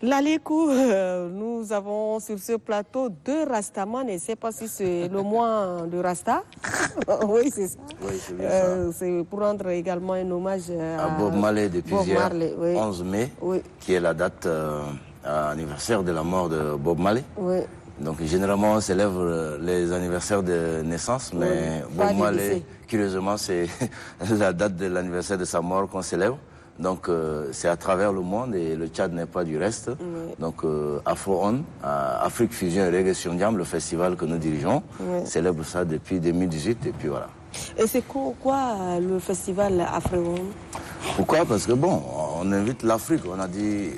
Lalikou, nous avons sur ce plateau deux Rastaman, et je ne sais pas si c'est le mois de Rasta. Oui, c'est ça. Oui, c'est bien ça. C'est pour rendre également un hommage à Bob Marley depuis hier, oui. 11 mai, oui. qui est la date anniversaire de la mort de Bob Marley. Oui. Donc généralement on célèbre les anniversaires de naissance, mais Bob Marley, curieusement, c'est la date de l'anniversaire de sa mort qu'on célèbre. Donc c'est à travers le monde et le Tchad n'est pas du reste. Donc Afro On, Afrique Fusion et Reggae Sunjam, le festival que nous dirigeons, célèbre ça depuis 2018 et puis voilà. Et c'est quoi le festival Afro On? Pourquoi? Parce que bon, on invite l'Afrique, on a dit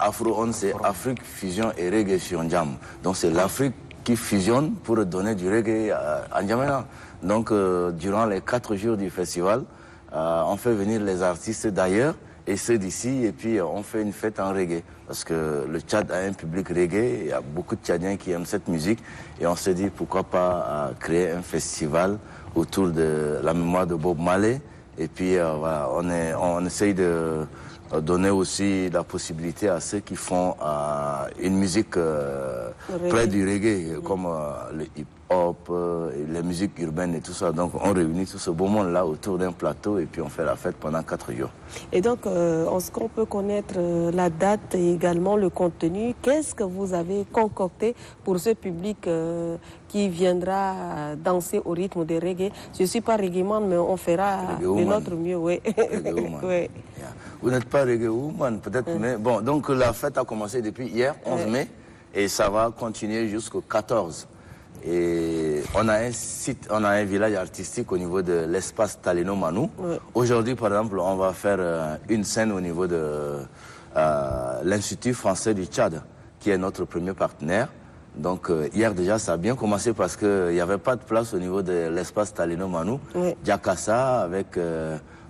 Afro On c'est Afrique Fusion et Reggae Sunjam. Donc c'est l'Afrique qui fusionne pour donner du reggae à N'Djamena. Donc durant les 4 jours du festival, on fait venir les artistes d'ailleurs et ceux d'ici, et puis on fait une fête en reggae. Parce que le Tchad a un public reggae, il y a beaucoup de Tchadiens qui aiment cette musique, et on s'est dit pourquoi pas créer un festival autour de la mémoire de Bob Marley. Et puis voilà, on essaye de donner aussi la possibilité à ceux qui font une musique près du reggae, comme le hip-hop, les musiques urbaines et tout ça. Donc on réunit tout ce beau monde-là autour d'un plateau et puis on fait la fête pendant 4 jours. Et donc, est-ce qu'on peut connaître la date et également le contenu? Qu'est-ce que vous avez concocté pour ce public qui viendra danser au rythme des reggae? Je ne suis pas reggae-man, mais on fera de notre mieux. Oui. Oui. Vous n'êtes pas reggae woman, peut-être, mais bon, donc la fête a commencé depuis hier, 11 mai, et ça va continuer jusqu'au 14. Et on a un site, on a un village artistique au niveau de l'espace Taleno Manou. Aujourd'hui, par exemple, on va faire une scène au niveau de l'Institut français du Tchad, qui est notre premier partenaire. Donc hier déjà, ça a bien commencé parce qu'il n'y avait pas de place au niveau de l'espace Taleno Manou. Diakassa avec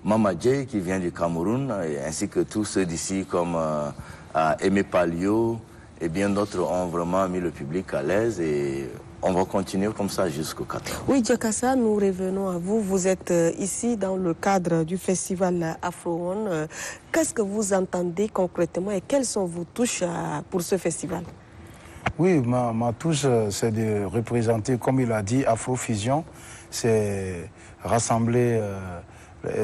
Mama Jay qui vient du Cameroun, ainsi que tous ceux d'ici comme Aimé Palio et bien d'autres ont vraiment mis le public à l'aise et on va continuer comme ça jusqu'au 14. Oui, Diakassa, nous revenons à vous. Vous êtes ici dans le cadre du festival Afro One. Qu'est-ce que vous entendez concrètement et quelles sont vos touches pour ce festival? Oui, ma touche, c'est de représenter, comme il a dit, Afrofusion. C'est rassembler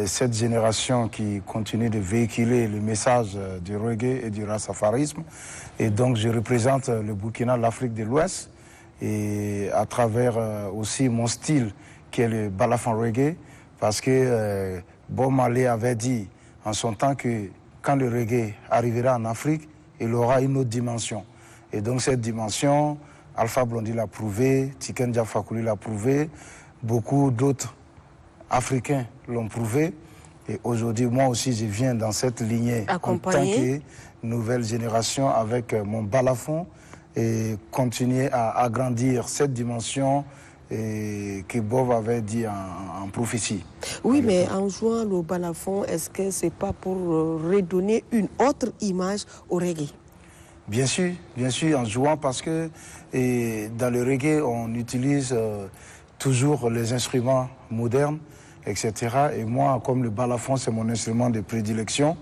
cette génération qui continue de véhiculer le message du reggae et du rastafarisme. Et donc, je représente le Burkina, l'Afrique de l'Ouest. Et à travers aussi mon style qui est le balafon reggae, parce que Bob Marley avait dit en son temps que quand le reggae arrivera en Afrique, il aura une autre dimension. Et donc cette dimension, Alpha Blondy l'a prouvé, Tiken Jah Fakoly l'a prouvé, beaucoup d'autres Africains l'ont prouvé. Et aujourd'hui, moi aussi, je viens dans cette lignée en tant que nouvelle génération avec mon balafon, et continuer à agrandir cette dimension que Bob avait dit en prophétie. Oui, mais en jouant le balafon, est-ce que c'est pas pour redonner une autre image au reggae? Bien sûr, en jouant parce que dans le reggae, on utilise toujours les instruments modernes, etc. Et moi, comme le balafon, c'est mon instrument de prédilection,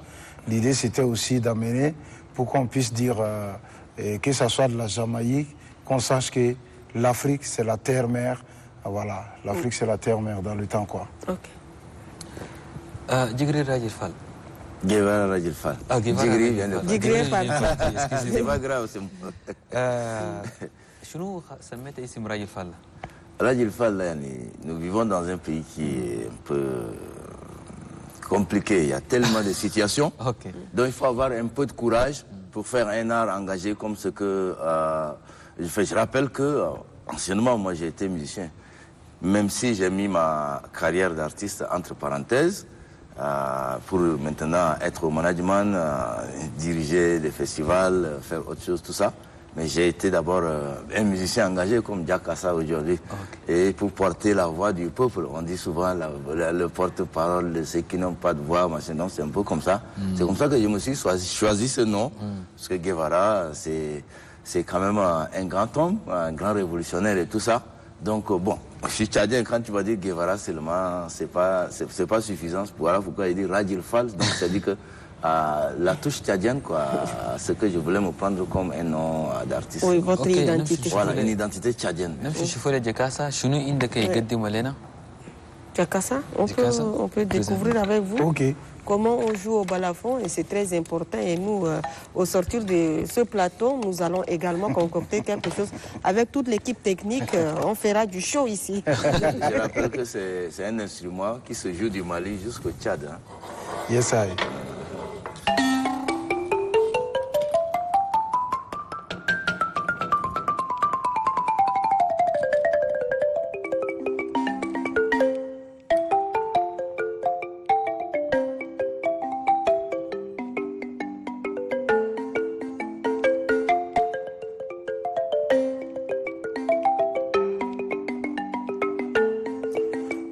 l'idée c'était aussi d'amener pour qu'on puisse dire... que ce soit de la Jamaïque, qu'on sache que l'Afrique, c'est la terre-mère. Voilà, l'Afrique, c'est la terre-mère dans le temps, quoi. Ok. Djigril Rajil Fall. Guevara Rajil Fall. Djigril vient de Fall. C'est pas grave, c'est moi. شنو سميت اسم راجل فال؟ راجل فال, nous vivons dans un pays qui est un peu compliqué. Il y a tellement de situations. Donc il faut avoir un peu de courage pour faire un art engagé comme ce que je fais. Je rappelle que, anciennement, moi j'ai été musicien. Même si j'ai mis ma carrière d'artiste entre parenthèses, pour maintenant être au management, diriger des festivals, faire autre chose, tout ça. Mais j'ai été d'abord un musicien engagé comme Diakassa aujourd'hui. Et pour porter la voix du peuple, on dit souvent le porte-parole de ceux qui n'ont pas de voix, machin, c'est un peu comme ça. C'est comme ça que je me suis choisi ce nom. Parce que Guevara, c'est quand même un grand homme, un grand révolutionnaire et tout ça. Donc bon, je suis tchadien, quand tu vas dire Guevara seulement, c'est pas suffisant. Voilà pourquoi il dit Rajil Fall. Donc ça dit que la touche tchadienne, quoi, ce que je voulais me prendre comme un nom d'artiste. Oui, votre identité. Voilà, une identité tchadienne. Même si je fais Jakassa, je suis une de Malena. Jakassa, on peut découvrir avec vous. Ok. Comment on joue au balafon, et c'est très important. Et nous, au sortir de ce plateau, nous allons également concocter quelque chose. Avec toute l'équipe technique, on fera du show ici. Je rappelle que c'est un instrument qui se joue du Mali jusqu'au Tchad. Hein. Yes, I.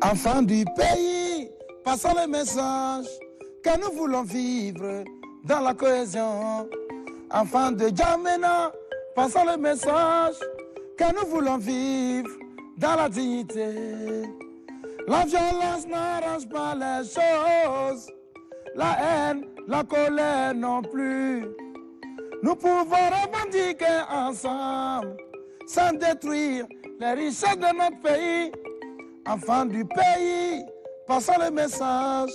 Enfants du pays, passons le message que nous voulons vivre dans la cohésion. Enfants de Djamena, passons le message que nous voulons vivre dans la dignité. La violence n'arrange pas les choses, la haine, la colère non plus. Nous pouvons revendiquer ensemble sans détruire les richesses de notre pays. Enfants du pays, passons le message.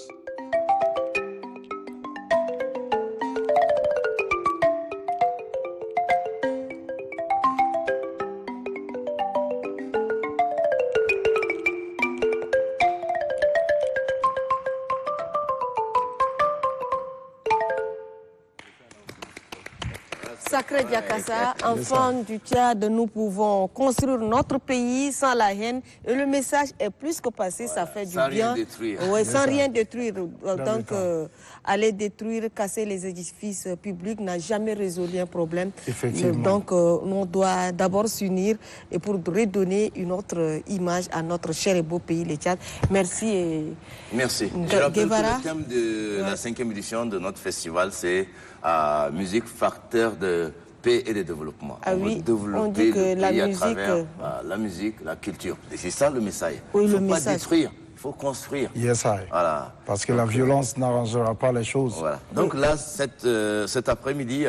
Sacré Jakassa, enfants du Tchad, nous pouvons construire notre pays sans la haine. Et le message est plus que passé, ça fait du bien. Sans rien détruire. Oui, sans rien détruire. Donc, aller détruire, casser les édifices publics n'a jamais résolu un problème. Effectivement. Donc, on doit d'abord s'unir et pour redonner une autre image à notre cher et beau pays, le Tchad. Merci. Merci. Je rappelle que le thème de la 5e édition de notre festival, c'est musique facteur de paix et de développement. Ah oui, on dit que la musique... à travers la musique, la culture. Et c'est ça le message. Oui, il ne faut le pas message. détruire, il faut construire. Yes, I. Voilà. Parce que la violence n'arrangera pas les choses. Voilà. Donc là, cet après-midi,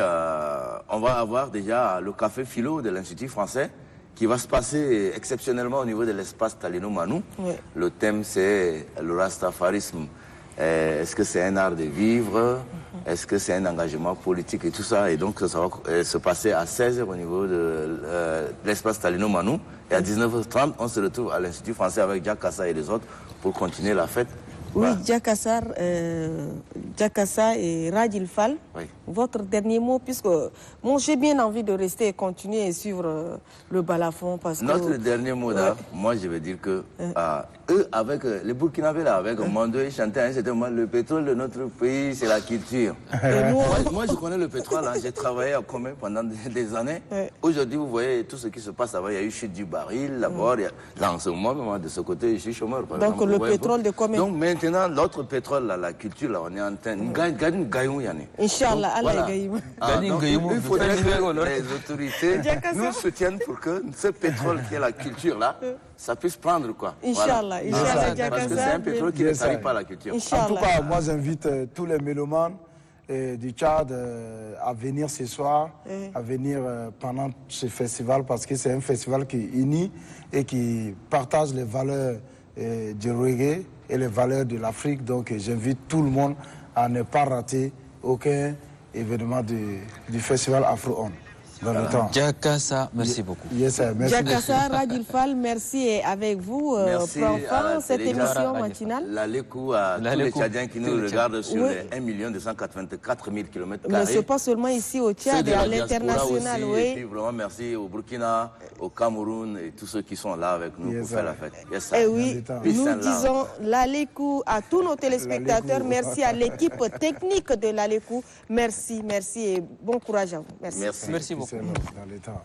on va avoir déjà le café philo de l'Institut français qui va se passer exceptionnellement au niveau de l'espace Taleno Manou. Oui. Le thème, c'est le rastafarisme. Est-ce que c'est un art de vivre? Est-ce que c'est un engagement politique et tout ça? Et donc, ça va se passer à 16h au niveau de l'espace Taleno Manou. Et à 19h30, on se retrouve à l'Institut français avec Jakassa et les autres pour continuer la fête. Oui, Voilà. Jakassa et Radil Fall, Oui. votre dernier mot, puisque moi j'ai bien envie de rester et continuer et suivre le balafon. Parce que, Notre dernier mot là, moi je veux dire que eux, avec les Burkinabés là, avec Mando, ils chantaient à un certain moment, le pétrole de notre pays, c'est la culture. Moi je connais le pétrole, hein, j'ai travaillé à Comé pendant des années. Aujourd'hui, vous voyez tout ce qui se passe là-bas, il y a eu chute du baril, là-bas, là en ce moment, de ce côté, je suis chômeur. Par donc exemple, le vous voyez, pétrole de Comé. Donc maintenant, l'autre pétrole, là, la culture, là, on est en train de gagner. Inch'Allah, Allah gaïm. Il faudrait que les autorités nous soutiennent pour que ce pétrole qui est la culture là, ça puisse prendre quoi. Inch'Allah, Inch'Allah, Parce que c'est un pétrole qui ne salit pas la culture. En tout cas, moi j'invite tous les mélomanes du Tchad à venir ce soir, à venir pendant ce festival, parce que c'est un festival qui unit et qui partage les valeurs du reggae et les valeurs de l'Afrique. Donc j'invite tout le monde à ne pas rater aucun événement du festival Afro-On dans le temps. Jakassa, merci beaucoup. Yes, merci. Jakassa, Radil Fall, merci et avec vous Merci pour à la cette télévision émission matinale. L'Alekou à tous les Tchadiens qui nous regardent sur les 1 284 000 km². Mais ce n'est pas seulement ici au Tchad, à l'international, Et oui. puis vraiment merci au Burkina, au Cameroun et tous ceux qui sont là avec nous pour faire la fête. Yes, Et oui, nous disons l'Alekou à tous nos téléspectateurs. Merci à l'équipe technique de l'Alekou. Merci, merci et bon courage à vous. Merci. Merci. Merci beaucoup. Dans l'état.